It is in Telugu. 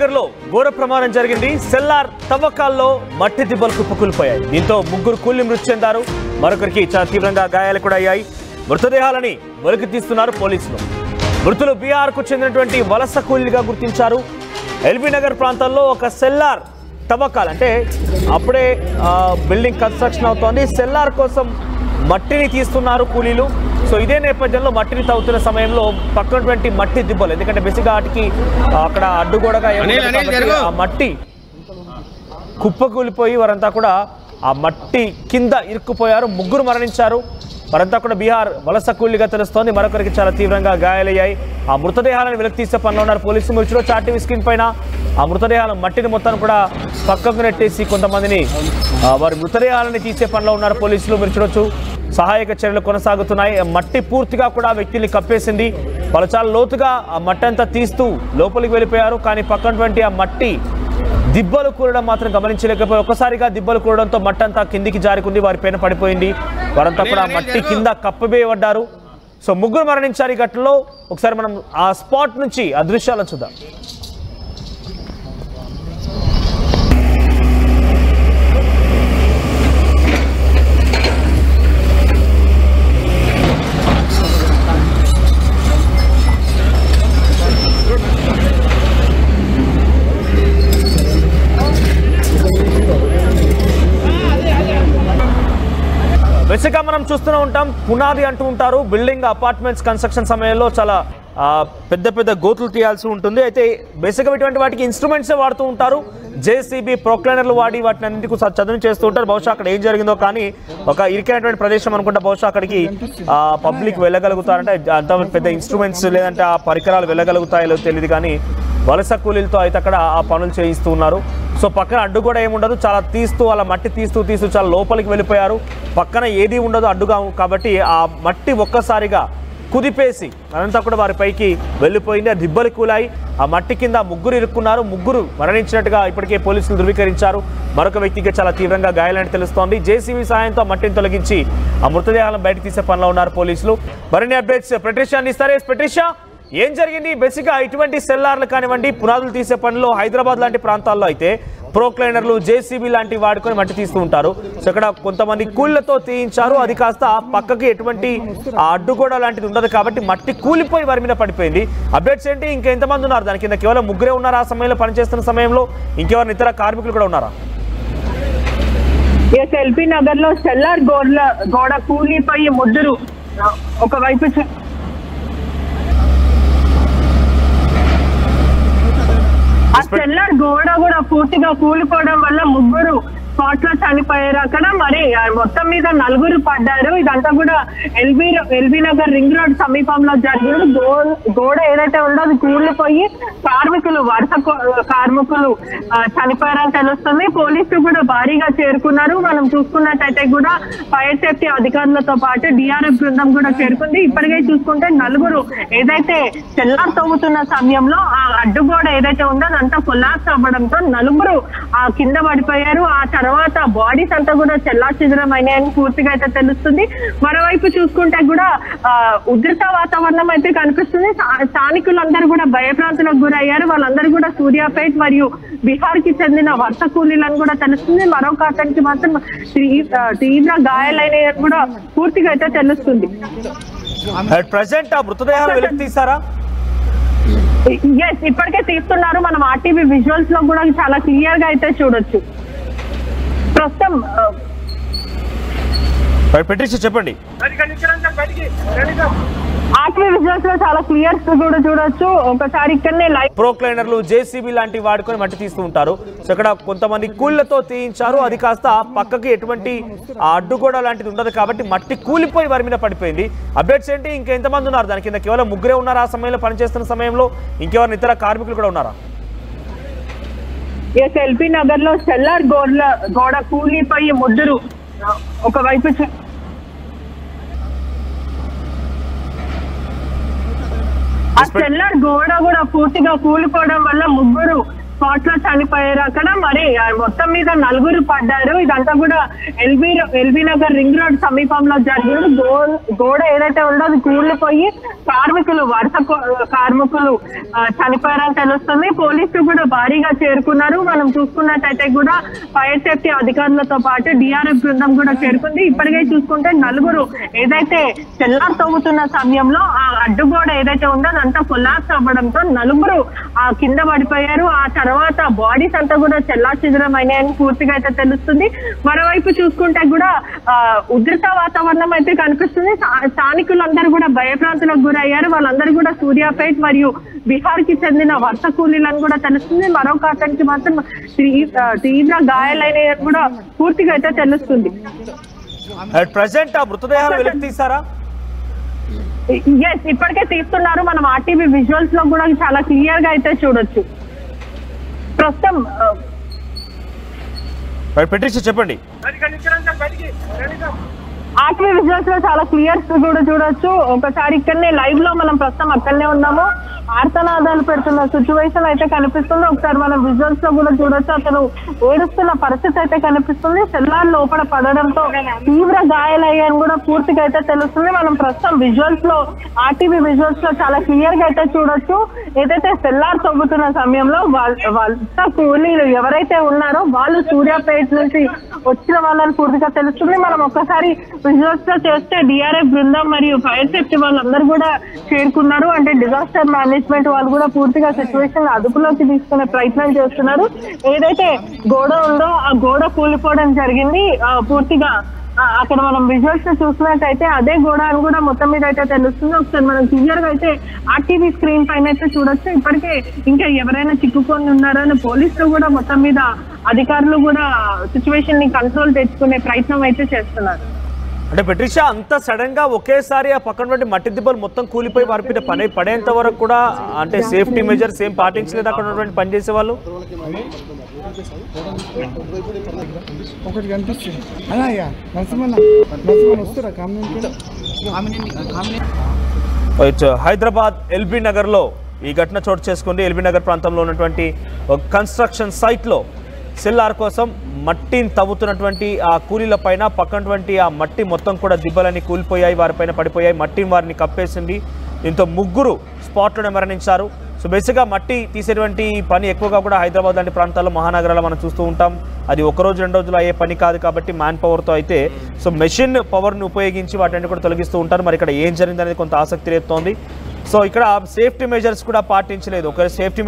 నగర్ లో ఘోర ప్రమాదం జరిగింది. సెల్లార్ తవ్వకాల్లో మట్టి దిబ్బలు కుప్పకూలిపోయాయి. దీంతో ముగ్గురు కూలి మృతి చెందారు. మరొకరికి చాలా తీవ్రంగా గాయాలు కూడా అయ్యాయి. మృతదేహాలని వెలికి తీస్తున్నారు పోలీసులు. మృతులు బీహార్ కు చెందినటువంటి వలస కూలీలుగా గుర్తించారు. ఎల్బీ నగర్ ప్రాంతంలో ఒక సెల్లార్ తవ్వకాలు అంటే అప్పుడే బిల్డింగ్ కన్స్ట్రక్షన్ అవుతోంది. సెల్లార్ కోసం మట్టిని తీస్తున్నారు కూలీలు. సో ఇదే నేపథ్యంలో మట్టిని తవ్వుతున్న సమయంలో పక్కనటువంటి మట్టి దిబ్బలు, ఎందుకంటే బేసిక్గా వాటికి అక్కడ అడ్డుగోడగా ఆ మట్టి కుప్పకూలిపోయి వారంతా కూడా ఆ మట్టి కింద ఇరుక్కుపోయారు. ముగ్గురు మరణించారు. వారంతా కూడా బీహార్ వలస కూలీగా తెలుస్తోంది. మరొకరికి చాలా తీవ్రంగా గాయాలయ్యాయి. ఆ మృతదేహాలను వెలికి తీసే పనిలో ఉన్నారు పోలీసులు. ముచ్చులో చాటివి స్క్రీన్ పైన ఆ మృతదేహాలను మట్టిని మొత్తాన్ని కూడా పక్కకు నెట్టేసి కొంతమందిని వారి మృతదేహాలని తీసే పనిలో ఉన్నారు పోలీసులు. మీరు చూడొచ్చు సహాయక చర్యలు కొనసాగుతున్నాయి. మట్టి పూర్తిగా కూడా వ్యక్తిని కప్పేసింది. వాళ్ళు చాలా లోతుగా ఆ మట్టి అంతా తీస్తూ లోపలికి వెళ్ళిపోయారు. కానీ పక్కనటువంటి ఆ మట్టి దిబ్బలు కూరడం మాత్రం గమనించలేకపోయి ఒక్కసారిగా దిబ్బలు కూరడంతో మట్టి అంతా కిందికి జారుకుంది. వారి పైన పడిపోయింది. వారంతా కూడా మట్టి కింద కప్పబేయబడ్డారు. సో ముగ్గురు మరణించారు ఈ ఘటనలో. ఒకసారి మనం ఆ స్పాట్ నుంచి ఆ దృశ్యాలను చూద్దాం. బేసిక్గా మనం చూస్తూనే ఉంటాం, పునాది అంటూ ఉంటారు. బిల్డింగ్ అపార్ట్మెంట్స్ కన్స్ట్రక్షన్ సమయంలో చాలా పెద్ద పెద్ద గోతులు తీయాల్సి ఉంటుంది. అయితే బేసిక్గా ఇటువంటి వాటికి ఇన్స్ట్రుమెంట్సే వాడుతూ ఉంటారు. జేసీబీ ప్రొక్లైనర్లు వాడి వాటిని అన్నింటికి చదును చేస్తూ ఉంటారు. బహుశా అక్కడ ఏం జరిగిందో కానీ ఒక ఇరికైనటువంటి ప్రదేశం అనుకుంటా బహుశా అక్కడికి పబ్లిక్ వెళ్ళగలుగుతారంటే అంత పెద్ద ఇన్స్ట్రుమెంట్స్ లేదంటే ఆ పరికరాలు వెళ్ళగలుగుతాయో తెలియదు. కానీ వలస కూలీలతో అయితే అక్కడ ఆ పనులు చేయిస్తూ ఉన్నారు. సో పక్కన అడ్డు కూడా ఏముండదు. చాలా తీస్తూ అలా మట్టి తీస్తూ చాలా లోపలికి వెళ్ళిపోయారు. పక్కన ఏది ఉండదు అడ్డుగా. కాబట్టి ఆ మట్టి ఒక్కసారిగా కుదిపేసి అదంతా కూడా వారి పైకి వెళ్ళిపోయింది. ఆ దిబ్బలు కూలాయి. ఆ మట్టి కింద ముగ్గురు ఇరుక్కున్నారు. ముగ్గురు మరణించినట్టుగా ఇప్పటికే పోలీసులు ధృవీకరించారు. మరొక వ్యక్తికి చాలా తీవ్రంగా గాయాలని తెలుస్తోంది. జేసీబీ సాయంతో మట్టిని తొలగించి ఆ మృతదేహాలను బయటకు తీసే పనిలో ఉన్నారు పోలీసులు. మరిన్ని అప్డేట్స్ పెట్రిషా అందిస్తారు. పెట్రిషా, ఏం జరిగింది? బేసిక్గా ఇటువంటి సెల్లార్లు కానివ్వండి, పునాదులు తీసే పనిలో హైదరాబాద్ లాంటి ప్రాంతాల్లో అయితే ప్రోక్లైనర్లు జేసీబీ లాంటి వాడుకొని మట్టి తీస్తూ ఉంటారు. సో ఇక్కడ కొంతమంది కూలీలతో తీయించారు. అది కాస్త పక్కకి ఎటువంటి అడ్డుగోడ లాంటిది ఉండదు కాబట్టి మట్టి కూలిపోయి వారి మీద పడిపోయింది. అప్డేట్స్ ఏంటి? ఇంకెంతమంది ఉన్నారు? దాని కింద కేవలం ముగ్గురే ఉన్నారు ఆ సమయంలో పనిచేస్తున్న సమయంలో? ఇంకెవరిని ఇతర కార్మికులు కూడా ఉన్నారా? ఎల్బీ నగర్ లో సెల్లార్ గోడ కూలిపోయి ముగ్గురు ఒకవైపు ఆ సెల్లార్ గోడ కూడా పూర్తిగా కూలిపోవడం వల్ల ముగ్గురు స్పాట్ లో చనిపోయారు. అక్కడ మరి మొత్తం మీద నలుగురు పడ్డారు. ఇదంతా కూడా ఎల్బీ నగర్ రింగ్ రోడ్ సమీపంలో జరిగింది. గోడ ఏదైతే ఉందో అది కూలిపోయి వరుస కార్మికులు చనిపోయారని తెలుస్తుంది. పోలీసులు కూడా భారీగా చేరుకున్నారు. మనం చూసుకున్నట్టయితే కూడా ఫైర్ సేఫ్టీ అధికారులతో పాటు డిఆర్ఎఫ్ బృందం కూడా చేరుకుంది. ఇప్పటికే చూసుకుంటే నలుగురు ఏదైతే సెల్లార్ తవ్వుతున్న సమయంలో ఆ అడ్డుగోడ ఏదైతే ఉందో అదంతా కొలాప్స్ అవ్వడంతో నలుగురు ఆ కింద పడిపోయారు. ఆ తర్వాత బాడీస్ అంతా కూడా చెల్లాచెదరం అయినాయని పూర్తిగా అయితే తెలుస్తుంది. మరోవైపు చూసుకుంటే కూడా ఉధృత వాతావరణం అయితే కనిపిస్తుంది. స్థానికులందరూ కూడా భయభ్రాంతులకు గురయ్యారు. వాళ్ళందరూ కూడా సూర్యాపేట్ మరియు బీహార్ కి చెందిన వలస కూలీలను కూడా తెలుస్తుంది. మరొక అతనికి మాత్రం తీవ్ర గాయాలైన కూడా పూర్తిగా అయితే తెలుస్తుంది. ఇప్పటికే తీస్తున్నారు. మనం ఆర్టీవీ విజువల్స్ లో కూడా చాలా క్లియర్ గా అయితే చూడొచ్చు. ప్రస్తుతం చెప్పండి. ఆర్టీవీ విజువల్స్ లో చాలా క్లియర్ కూడా చూడొచ్చు. ఒకసారి ఇక్కడనే ప్రోక్లైనర్లు జేసీబీ లాంటివి వాడుకొని మట్టి తీస్తూ ఉంటారు. సో ఇక్కడ కొంతమంది కూలీలతో తీయించారు. అది కాస్త పక్కకి ఎటువంటి అడ్డుగోడ లాంటిది ఉండదు కాబట్టి మట్టి కూలిపోయి వారి మీద పడిపోయింది. అప్డేట్స్ ఏంటి? ఇంకెంతమంది ఉన్నారు? దాని కింద కేవలం ముగ్గురే ఉన్నారు ఆ సమయంలో పనిచేస్తున్న సమయంలో? ఇంకెవరిని ఇతర కార్మికులు కూడా ఉన్నారా? ఎల్బీ నగర్ లో సెల్లార్ గోడ కూలిపోయి ముగ్గురు ఒకవైపు ఆ సెల్లార్ గోడ కూడా పూర్తిగా కూలిపోవడం వల్ల ముగ్గురు స్పాట్ లో చనిపోయారు అక్కడ. మరి మొత్తం మీద 4 పడ్డారు. ఇదంతా కూడా ఎల్బీ నగర్ రింగ్ రోడ్ సమీపంలో జరిగింది. గోడ ఏదైతే ఉందో అది కూలిపోయి వరుస కార్మికులు చనిపోయారని తెలుస్తుంది. పోలీసులు కూడా భారీగా చేరుకున్నారు. మనం చూసుకున్నట్టయితే కూడా ఫైర్ సేఫ్టీ అధికారులతో పాటు డిఆర్ఎఫ్ బృందం కూడా చేరుకుంది. ఇప్పటికే చూసుకుంటే 4 ఏదైతే చెల్లార్ తవ్వుతున్న సమయంలో ఆ అడ్డుగోడ ఏదైతే ఉందో అదంతా కొలాప్స్ అవ్వడంతో 4 కింద పడిపోయారు. ఆ తర్వాత బాడీస్ అంతా కూడా చెల్లాచెదురం అయినాయని పూర్తిగా అయితే తెలుస్తుంది. మరోవైపు చూసుకుంటే కూడా ఉధృత వాతావరణం అయితే కనిపిస్తుంది. స్థానికులందరూ కూడా భయభ్రాంతులకు గురయ్యారు. వాళ్ళందరూ కూడా సూర్యాపేట్ మరియు బీహార్ కి చెందిన వరుస కూలీలను కూడా తెలుస్తుంది. మరొక అతనికి మాత్రం తీవ్ర గాయాలైన కూడా పూర్తిగా అయితే తెలుస్తుంది. ప్రెసెంట్ ఆ మృతదేహాలు వెలికి తీస్తారా? ఎస్, ఇప్పటికే తీస్తున్నారు. మనం ఆర్టీవీ విజువల్స్ లో కూడా చాలా క్లియర్ గా అయితే చూడొచ్చు. ప్రస్తుతం చెప్పండి. ఆర్టీవీ విజువల్స్ లో చాలా క్లియర్ కూడా చూడొచ్చు. ఒకసారి ఇక్కడనే లైవ్ లో మనం ప్రస్తుతం అక్కడనే ఉన్నాము. ఆర్తనాదాలు పెడుతున్న సిచ్యువేషన్ అయితే కనిపిస్తుంది. ఒకసారి మనం విజువల్స్ లో కూడా చూడొచ్చు. అతను ఏడుస్తున్న పరిస్థితి అయితే కనిపిస్తుంది. సెల్లార్ లోపల పడడంతో తీవ్ర గాయాలయ్యాయని కూడా పూర్తిగా అయితే తెలుస్తుంది. మనం ప్రస్తుతం విజువల్స్ లో ఆర్టీవీ విజువల్స్ లో చాలా క్లియర్ గా అయితే చూడొచ్చు. ఏదైతే సెల్లార్ తవ్వుతున్న సమయంలో వాళ్ళ కూలీలు ఎవరైతే ఉన్నారో వాళ్ళు సూర్యాపేట నుంచి వచ్చిన వాళ్ళని పూర్తిగా తెలుస్తుంది. మనం ఒక్కసారి విజువల్స్ లో చేస్తే డిఆర్ఎఫ్ బృందం మరియు ఫైర్ సేఫ్టీ వాళ్ళందరూ కూడా చేరుకున్నారు. అంటే డిజాస్టర్ మేనేజ్మెంట్ వాళ్ళు కూడా పూర్తిగా సిచ్యువేషన్ అదుపులోకి తీసుకునే ప్రయత్నం చేస్తున్నారు. ఏదైతే గోడ ఉందో ఆ గోడ కూలిపోవడం జరిగింది. పూర్తిగా అక్కడ మనం విజువల్స్ చూసినట్టయితే అదే గోడ అని కూడా మొత్తం మీద అయితే తెలుస్తుంది. ఒకసారి మనం క్లియర్ గా అయితే ఆర్టీవీ స్క్రీన్ పైన అయితే చూడొచ్చు. ఇప్పటికే ఇంకా ఎవరైనా చిక్కుకొని ఉన్నారని పోలీసులు కూడా మొత్తం మీద అధికారులు కూడా సిచ్యువేషన్ ని కంట్రోల్ తెచ్చుకునే ప్రయత్నం అయితే చేస్తున్నారు. అంటే పెట్రిషా, అంత సడన్ గా ఒకేసారి ఆ పక్కన మట్టి దిబ్బలు మొత్తం కూలిపోయి వారి పడేంత వరకు కూడా అంటే సేఫ్టీ మెజర్స్ ఏం పాటించలేదు అక్కడ ఉన్నటువంటి పనిచేసే వాళ్ళు? ఒకటి కనిపిస్తుంది హైదరాబాద్ ఎల్బీ నగర్ లో ఈ ఘటన చోటు చేసుకుంది. ఎల్బీ నగర్ ప్రాంతంలో ఉన్నటువంటి కన్స్ట్రక్షన్ సైట్ లో సెల్లార్ కోసం మట్టిని తవ్వుతున్నటువంటి ఆ కూలీల పైన పక్కనటువంటి ఆ మట్టి మొత్తం కూడా దిబ్బలని కూలిపోయాయి, వారిపైన పడిపోయాయి. మట్టిని వారిని కప్పేసింది. దీంతో 3 స్పాట్లోనే మరణించారు. సో బేసిక్గా మట్టి తీసేటువంటి పని ఎక్కువగా కూడా హైదరాబాద్ లాంటి ప్రాంతాల్లో మహానగరాల్లో మనం చూస్తూ ఉంటాం. అది 1 రోజు 2 రోజులు అయ్యే పని కాదు కాబట్టి మ్యాన్ పవర్తో అయితే సో మెషిన్ పవర్ని ఉపయోగించి వాటిని కూడా తొలగిస్తూ ఉంటారు. మరి ఇక్కడ ఏం జరిగిందనేది కొంత ఆసక్తి రేపుతోంది. సో ఇక్కడ సేఫ్టీ మెజర్స్ కూడా పాటించలేదు. ఒక సేఫ్టీ